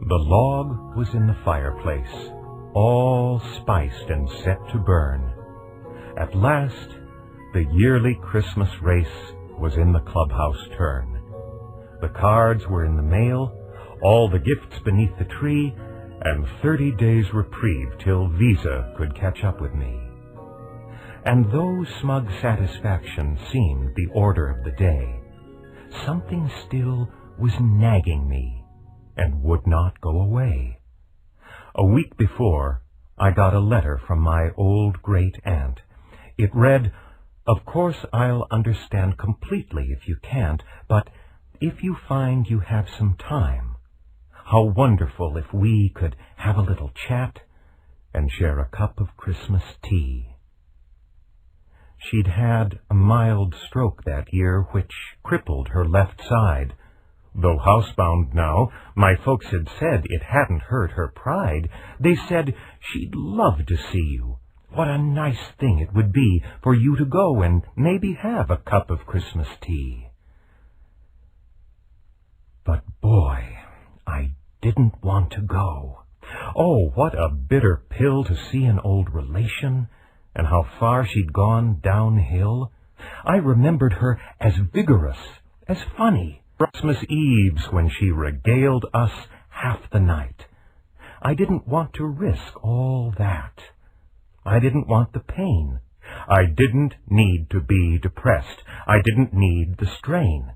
The log was in the fireplace, all spiced and set to burn. At last, the yearly Christmas race was in the clubhouse turn. The cards were in the mail, all the gifts beneath the tree, and 30 days reprieve till Visa could catch up with me. And though smug satisfaction seemed the order of the day, something still was nagging me and would not go away. A week before, I got a letter from my old great-aunt. It read, "Of course I'll understand completely if you can't, but if you find you have some time, how wonderful if we could have a little chat and share a cup of Christmas tea." She'd had a mild stroke that year which crippled her left side. Though housebound now, my folks had said it hadn't hurt her pride. They said she'd love to see you. What a nice thing it would be for you to go and maybe have a cup of Christmas tea. But boy, I didn't want to go. Oh, what a bitter pill to see an old relation, and how far she'd gone downhill. I remembered her as vigorous, as funny. Christmas Eves when she regaled us half the night. I didn't want to risk all that. I didn't want the pain. I didn't need to be depressed. I didn't need the strain.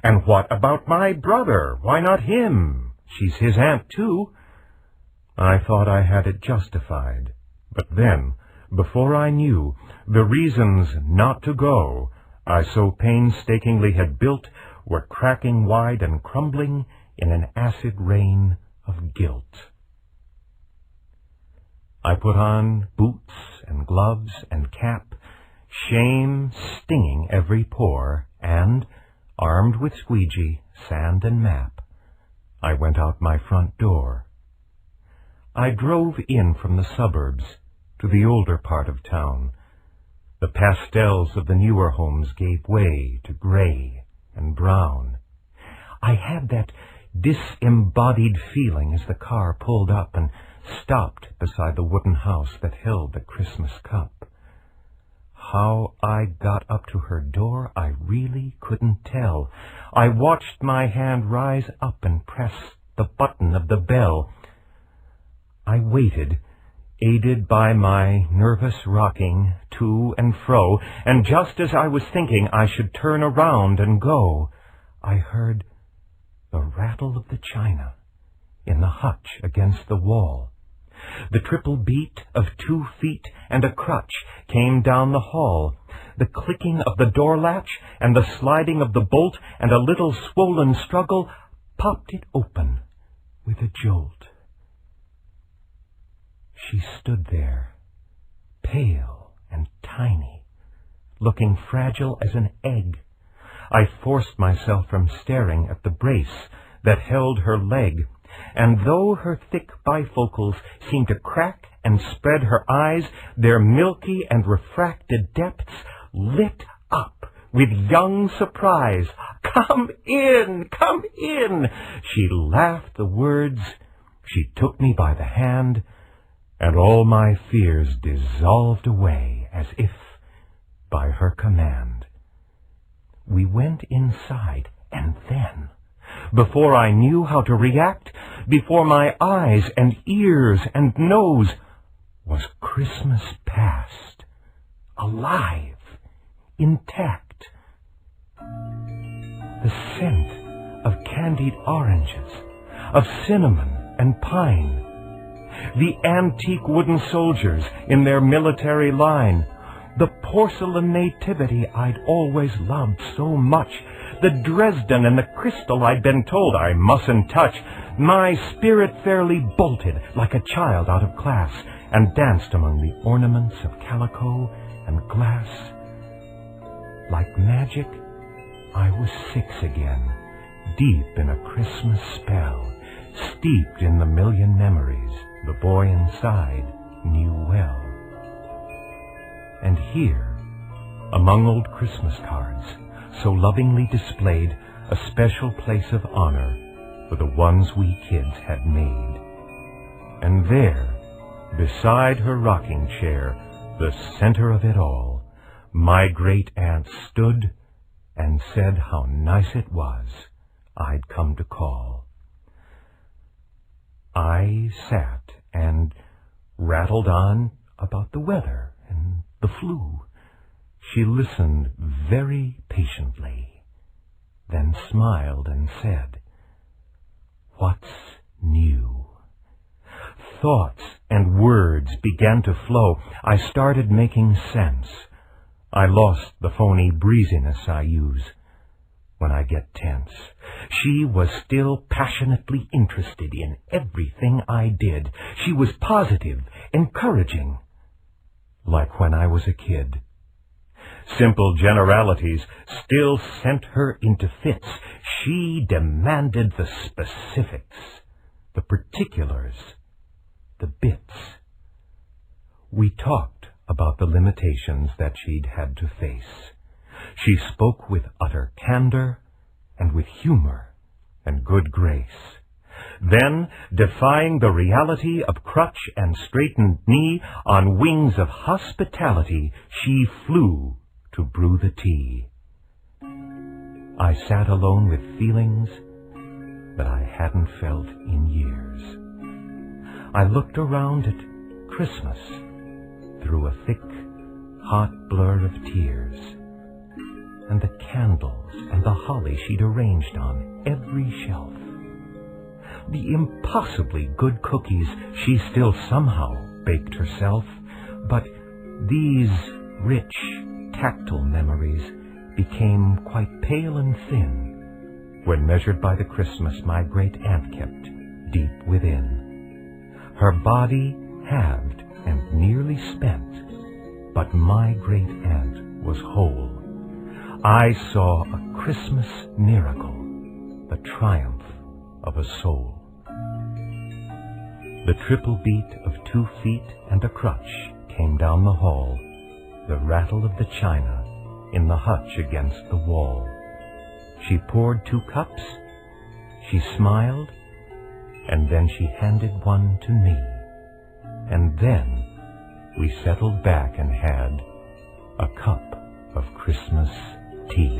And what about my brother? Why not him? She's his aunt, too. I thought I had it justified. But then, before I knew the reasons not to go I so painstakingly had built were cracking wide and crumbling in an acid rain of guilt. I put on boots and gloves and cap, shame stinging every pore, and, armed with squeegee, sand and map, I went out my front door. I drove in from the suburbs to the older part of town. The pastels of the newer homes gave way to gray and brown. I had that disembodied feeling as the car pulled up and stopped beside the wooden house that held the Christmas cup. How I got up to her door, I really couldn't tell. I watched my hand rise up and press the button of the bell. I waited, aided by my nervous rocking to and fro, and just as I was thinking I should turn around and go, I heard the rattle of the china in the hutch against the wall. The triple beat of 2 feet and a crutch came down the hall, the clicking of the door latch and the sliding of the bolt, and a little swollen struggle popped it open with a jolt. She stood there, pale and tiny, looking fragile as an egg. I forced myself from staring at the brace that held her leg, and though her thick bifocals seemed to crack and spread her eyes, their milky and refracted depths lit up with young surprise. "Come in, come in!" She laughed the words. She took me by the hand, and all my fears dissolved away as if by her command. We went inside, and then, before I knew how to react, before my eyes and ears and nose, was Christmas past, alive, intact. The scent of candied oranges, of cinnamon and pine, the antique wooden soldiers in their military line, the porcelain nativity I'd always loved so much, the Dresden and the crystal I'd been told I mustn't touch. My spirit fairly bolted like a child out of class and danced among the ornaments of calico and glass. Like magic, I was 6 again, deep in a Christmas spell, steeped in the million memories the boy inside knew well. And here, among old Christmas cards, so lovingly displayed, a special place of honor, for the ones we kids had made. And there, beside her rocking chair, the center of it all, my great-aunt stood and said how nice it was I'd come to call. I sat and rattled on about the weather and the flu. She listened very patiently, then smiled and said, "What's new?" Thoughts and words began to flow. I started making sense. I lost the phony breeziness I use when I get tense. She was still passionately interested in everything I did. She was positive, encouraging, like when I was a kid. Simple generalities still sent her into fits. She demanded the specifics, the particulars, the bits. We talked about the limitations that she'd had to face. She spoke with utter candor and with humor and good grace. Then, defying the reality of crutch and straightened knee, on wings of hospitality, she flew to brew the tea. I sat alone with feelings that I hadn't felt in years. I looked around at Christmas through a thick, hot blur of tears, and the candles and the holly she'd arranged on every shelf. The impossibly good cookies she still somehow baked herself, but these rich, tactile memories became quite pale and thin when measured by the Christmas my great-aunt kept deep within. Her body halved and nearly spent, but my great-aunt was whole. I saw a Christmas miracle, the triumph of a soul. The triple beat of 2 feet and a crutch came down the hall, the rattle of the china in the hutch against the wall. She poured 2 cups, she smiled, and then she handed one to me. And then we settled back and had a cup of Christmas tea.